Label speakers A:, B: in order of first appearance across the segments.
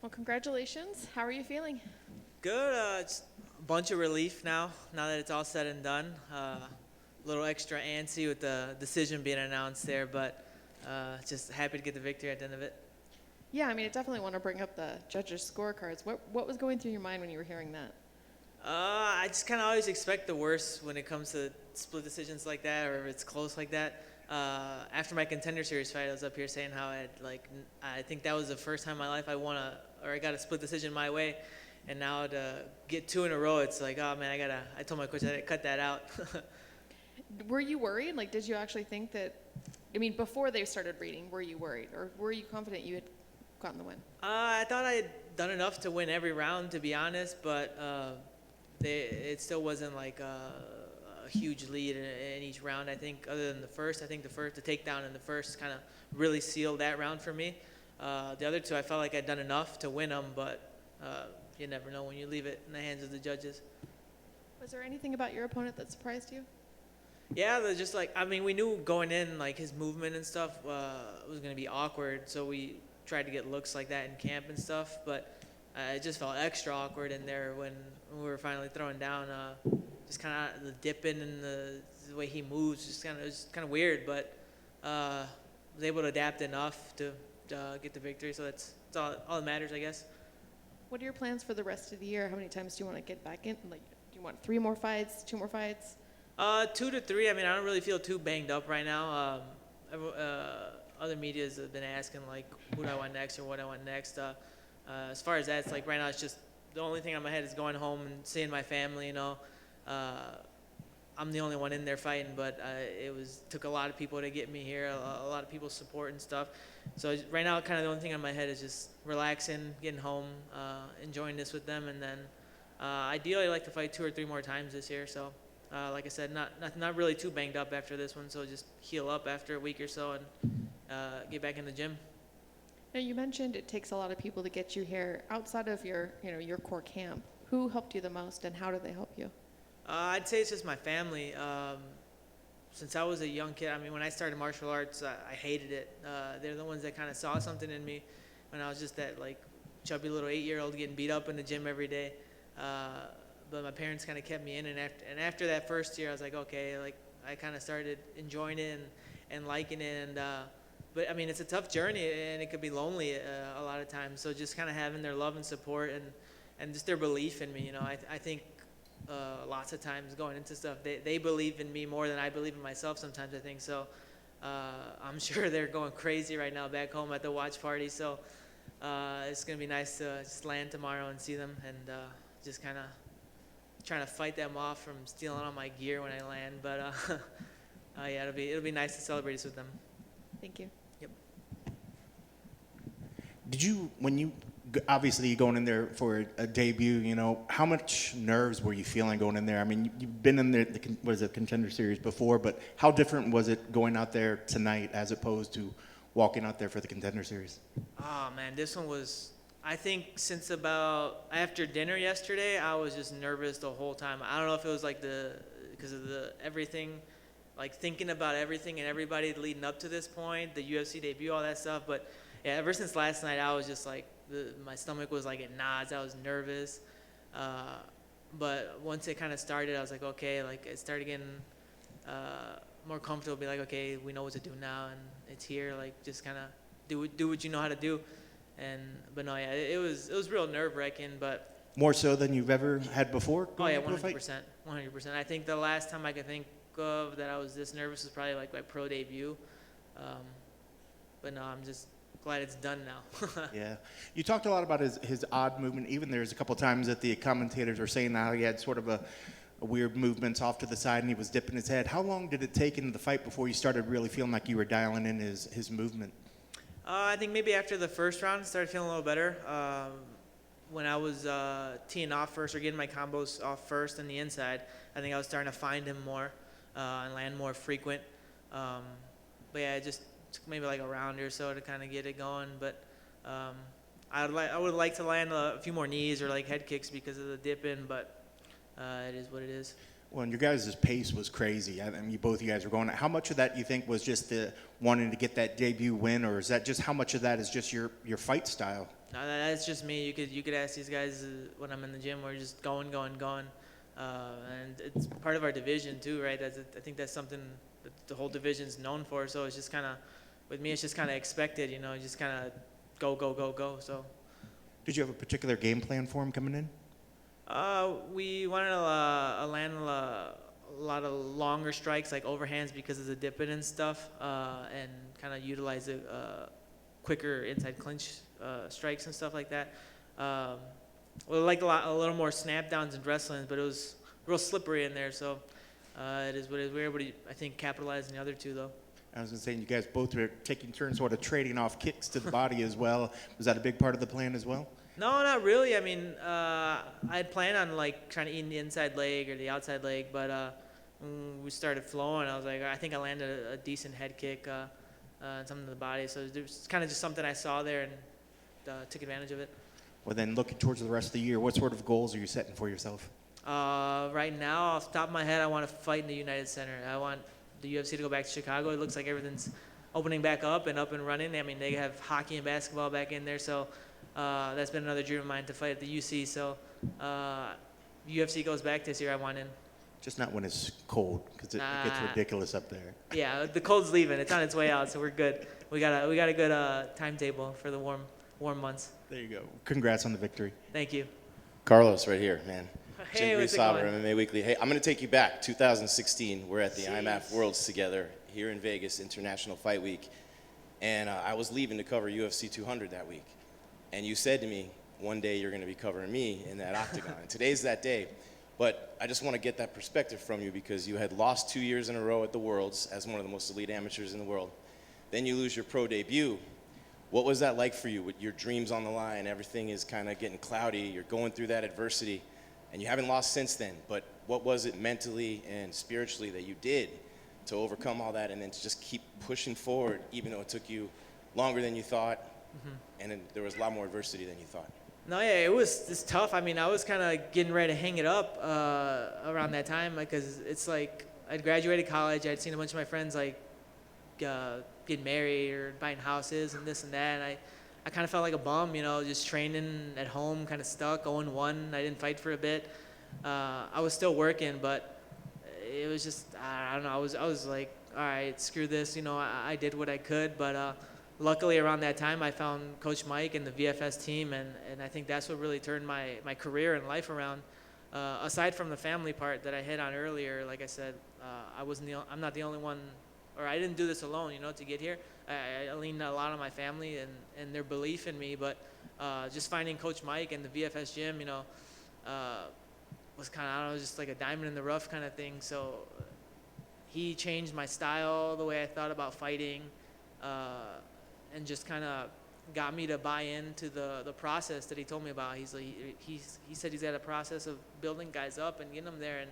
A: Well, congratulations. How are you feeling?
B: Good. It's a bunch of relief now that it's all said and done. A little extra antsy with the decision being announced there, but just happy to get the victory at the end of it.
A: Yeah, I mean, I definitely want to bring up the judges' scorecards. What was going through your mind when you were hearing that?
B: I just kind of always expect the worst when it comes to split decisions like that, or if it's close like that. After my Contender Series fight, I was up here saying how I think that was the first time in my life I got a split decision my way, and now to get two in a row, it's like, oh man, I told my coach I had to cut that out.
A: Were you worried? Like, did you actually think that, I mean, before they started reading, were you worried? Or were you confident you had gotten the win?
B: I thought I had done enough to win every round, to be honest, but it still wasn't like a huge lead in each round. I think other than the first, the takedown in the first kind of really sealed that round for me. The other two, I felt like I'd done enough to win them, but you never know when you leave it in the hands of the judges.
A: Was there anything about your opponent that surprised you?
B: Yeah, they're just like, I mean, we knew going in, like, his movement and stuff was going to be awkward, so we tried to get looks like that in camp and stuff, but it just felt extra awkward in there when we were finally throwing down. Just kind of the dipping and the way he moves, it was kind of weird, but was able to adapt enough to get the victory, so that's all that matters, I guess.
A: What are your plans for the rest of the year? How many times do you want to get back in? Like, do you want 3 more fights, 2 more fights?
B: 2 to 3. I mean, I don't really feel too banged up right now. Other medias have been asking, like, who do I want next or what I want next. As far as that, it's like right now it's just the only thing on my head is going home and seeing my family, you know. I'm the only one in there fighting, but took a lot of people to get me here, a lot of people's support and stuff. So right now, kind of the only thing on my head is just relaxing, getting home, enjoying this with them, and then ideally I'd like to fight 2 or 3 more times this year. So like I said, not really too banged up after this one, so just heal up after a week or so and get back in the gym.
A: Now, you mentioned it takes a lot of people to get you here. Outside of your core camp, who helped you the most, and how did they help you?
B: I'd say it's just my family. Since I was a young kid, I mean, when I started martial arts, I hated it. They're the ones that kind of saw something in me when I was just that, like, chubby little 8-year-old getting beat up in the gym every day. But my parents kind of kept me in, and after that first year, I was like, okay, like, I kind of started enjoying it and liking it. But I mean, it's a tough journey, and it could be lonely a lot of times. So just kind of having their love and support and just their belief in me, you know, I think lots of times going into stuff, they believe in me more than I believe in myself sometimes, I think. So I'm sure they're going crazy right now back home at the watch party. So it's going to be nice to just land tomorrow and see them and just kind of trying to fight them off from stealing all my gear when I land. But yeah, it'll be nice to celebrate this with them.
A: Thank you.
B: Yep.
C: Did you, when you, obviously going in there for a debut, you know, how much nerves were you feeling going in there? I mean, you've been in the Contender Series before, but how different was it going out there tonight as opposed to walking out there for the Contender Series?
B: Oh man, this one was, I think since about after dinner yesterday, I was just nervous the whole time. I don't know if it was like because of the everything, like thinking about everything and everybody leading up to this point, the UFC debut, all that stuff. But yeah, ever since last night, I was just like, my stomach was like at knots. I was nervous. But once it kind of started, I was like, okay, like it started getting more comfortable, be like, okay, we know what to do now, and it's here. Like just kind of do what you know how to do. But no, yeah, it was real nerve-wracking, but
C: More so than you've ever had before?
B: oh yeah,
C: going into a fight?
B: 100%. I think the last time I could think of that I was this nervous was probably like my pro debut. But no, I'm just glad it's done now.
C: Yeah. You talked a lot about his odd movement. Even there's a couple times that the commentators were saying how he had sort of a weird movements off to the side and he was dipping his head. How long did it take into the fight before you started really feeling like you were dialing in his movement?
B: I think maybe after the first round, I started feeling a little better. When I was teeing off first or getting my combos off first on the inside, I think I was starting to find him more and land more frequent. But yeah, it just took maybe like a round or so to kind of get it going. But I would like to land a few more knees or like head kicks because of the dip in, but it is what it is.
C: Well, and your guys' pace was crazy. I mean, both of you guys were going. How much of that you think was just the wanting to get that debut win, or is that just how much of that is just your fight style?
B: No, that's just me. You could ask these guys when I'm in the gym. We're just going, and it's part of our division too, right? I think that's something that the whole division's known for. So it's just kind of, with me, it's just kind of expected, you know, just kind of go. So.
C: Did you have a particular game plan for him coming in?
B: We wanted to land a lot of longer strikes, like overhands, because of the dipping and stuff, and kind of utilize quicker inside clinch strikes and stuff like that. We like a little more snap downs and wrestling, but it was real slippery in there, so it is what it is. We were able to, I think, capitalize on the other two, though. I
C: was going to say, you guys both were taking turns sort of trading off kicks to the body as well. Was that a big part of the plan as well?
B: No, not really. I mean, I had planned on like trying to eat the inside leg or the outside leg, but when we started flowing, I was like, I think I landed a decent head kick and something to the body. So it was kind of just something I saw there and took advantage of it.
C: Well, then looking towards the rest of the year, what sort of goals are you setting for yourself?
B: Right now, off the top of my head, I want to fight in the United Center. I want the UFC to go back to Chicago. It looks like everything's opening back up and running. I mean, they have hockey and basketball back in there, so that's been another dream of mine to fight at the UC. So UFC goes back this year, I want in.
C: Just not when it's cold, because it gets ridiculous up there.
B: Yeah, the cold's leaving. It's on its way out, so we're good. We got a good timetable for the warm months.
C: There you go. Congrats on the victory.
B: Thank you.
D: Carlos, right here, man.
B: Hey,
D: Jim
B: what's it
D: Grisauber,
B: going?
D: MMA Weekly. Hey, I'm going to take you back. 2016, we're at the IMAF Worlds together here in Vegas, International Fight Week. And I was leaving to cover UFC 200 that week. And you said to me, one day you're going to be covering me in that octagon. And today's that day. But I just want to get that perspective from you, because you had lost 2 years in a row at the Worlds as one of the most elite amateurs in the world. Then you lose your pro debut. What was that like for you, with your dreams on the line? Everything is kind of getting cloudy. You're going through that adversity, and you haven't lost since then. But what was it mentally and spiritually that you did to overcome all that and then to just keep pushing forward, even though it took you longer than you thought, and then there was a lot more adversity than you thought?
B: No, yeah, it's tough. I mean, I was kind of getting ready to hang it up around that time, because it's like I'd graduated college. I'd seen a bunch of my friends like getting married or buying houses and this and that, and I kind of felt like a bum, you know, just training at home, kind of stuck, 0-1. I didn't fight for a bit. I was still working, but it was just, I don't know, I was like, all right, screw this, you know, I did what I could, but luckily around that time I found Coach Mike and the VFS team, and I think that's what really turned my career and life around. Aside from the family part that I hit on earlier, like I said, I'm not the only one, or I didn't do this alone, you know, to get here. I leaned a lot on my family and their belief in me, but just finding Coach Mike and the VFS gym, you know, was kind of, I don't know, just like a diamond in the rough kind of thing. So he changed my style, the way I thought about fighting, and just kind of got me to buy into the process that he told me about. He's like, he said he's had a process of building guys up and getting them there, and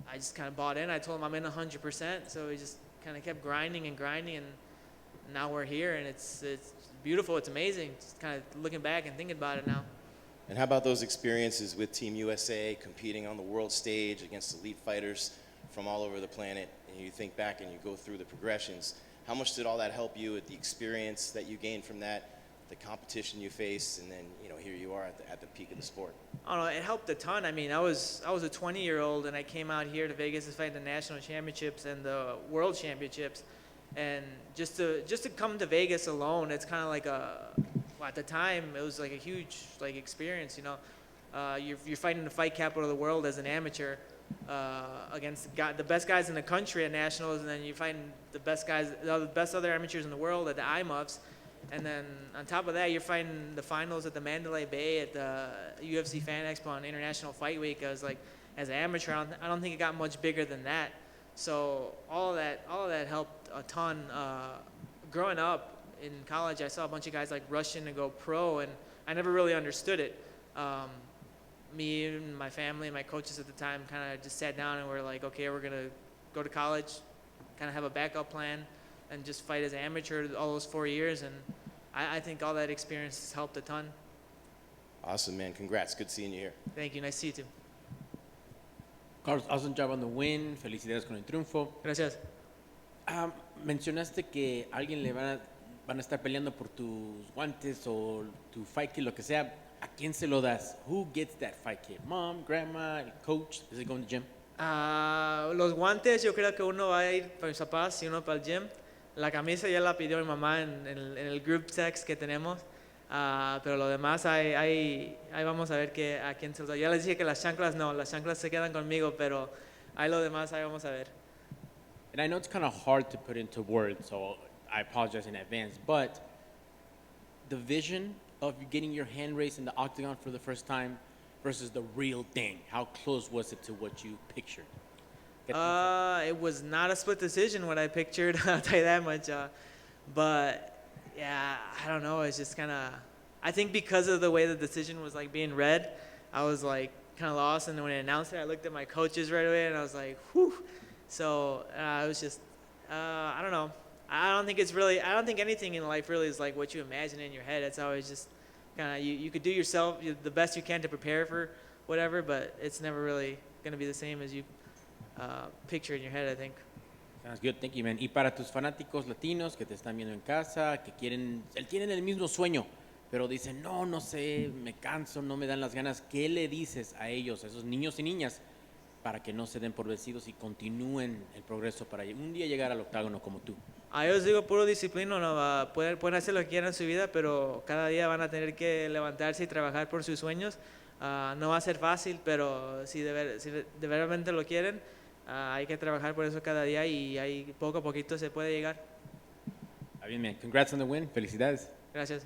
B: I just kind of bought in. I told him I'm in 100%, so he just kind of kept grinding, and now we're here, and it's beautiful. It's amazing. Just kind of looking back and thinking about it now.
D: And how about those experiences with Team USA, competing on the world stage against elite fighters from all over the planet? And you think back and you go through the progressions. How much did all that help you with the experience that you gained from that, the competition you faced, and then, you know, here you are at the peak of the sport?
B: I don't know, it helped a ton. I mean, I was a 20-year-old, and I came out here to Vegas to fight the national championships and the world championships, and just to come to Vegas alone, it's kind of like at the time it was like a huge like experience. You know, you're fighting the fight capital of the world as an amateur against the best guys in the country at nationals, and then you're fighting the best other amateurs in the world at the IMUFs. And then on top of that, you're fighting the finals at the Mandalay Bay at the UFC Fan Expo on International Fight Week. I was like, as an amateur, I don't think it got much bigger than that. So all of that helped a ton. Growing up in college, I saw a bunch of guys like rush in to go pro, and I never really understood it. Me and my family and my coaches at the time kind of just sat down and were like, okay, we're gonna go to college, kind of have a backup plan, and just fight as an amateur all those 4 years, and I think all that experience has helped a ton.
D: Awesome, man. Congrats. Good seeing you here.
B: Thank you. Nice to see you too.
E: Carlos, awesome job on the win. Felicidades con el triunfo.
B: Gracias.
E: Mencionaste que alguien le van a van a estar peleando por tus guantes o tu fight kit, lo que sea, ¿a quién se lo das? Who gets that fight kit? Mom, grandma, el coach? Does it go in the gym?
B: Los guantes, yo creo que uno va a ir para mis papás y uno para el gym. La camisa ya la pidió mi mamá en el group text que tenemos. Pero lo demás, ahí vamos a ver a quién se los da. Ya les dije que las chanclas no, las chanclas se quedan conmigo, pero ahí lo demás, ahí vamos a ver.
E: And I know it's kind of hard to put into words, so I apologize in advance, but the vision of you getting your hand raised in the octagon for the first time versus the real thing, how close was it to what you pictured?
B: It was not a split decision what I pictured, I'll tell you that much. But yeah, I don't know. It's just kind of, I think because of the way the decision was like being read, I was like kind of lost. And when I announced it, I looked at my coaches right away and I was like, whew. So it was just, I don't know. I don't think anything in life really is like what you imagine in your head. It's always just kind of, you could do yourself the best you can to prepare for whatever, but it's never really going to be the same as you picture in your head, I think.
E: Sounds good, thank you, man. Y para tus fanáticos latinos que te están viendo en casa, que tienen el mismo sueño, pero dicen, no sé, me canso, no me dan las ganas, ¿qué le dices a ellos, a esos niños y niñas, para que no se den por vencidos y continúen el progreso para un día llegar al octágono como tú?
B: A ellos digo puro disciplina, no, pueden hacer lo que quieran en su vida, pero cada día van a tener que levantarse y trabajar por sus sueños. No va a ser fácil, pero si de verdaderamente lo quieren, hay que trabajar por eso cada día y ahí poco a poquito se puede llegar.
E: Está bien, man. Congrats on the win. Felicidades.
B: Gracias.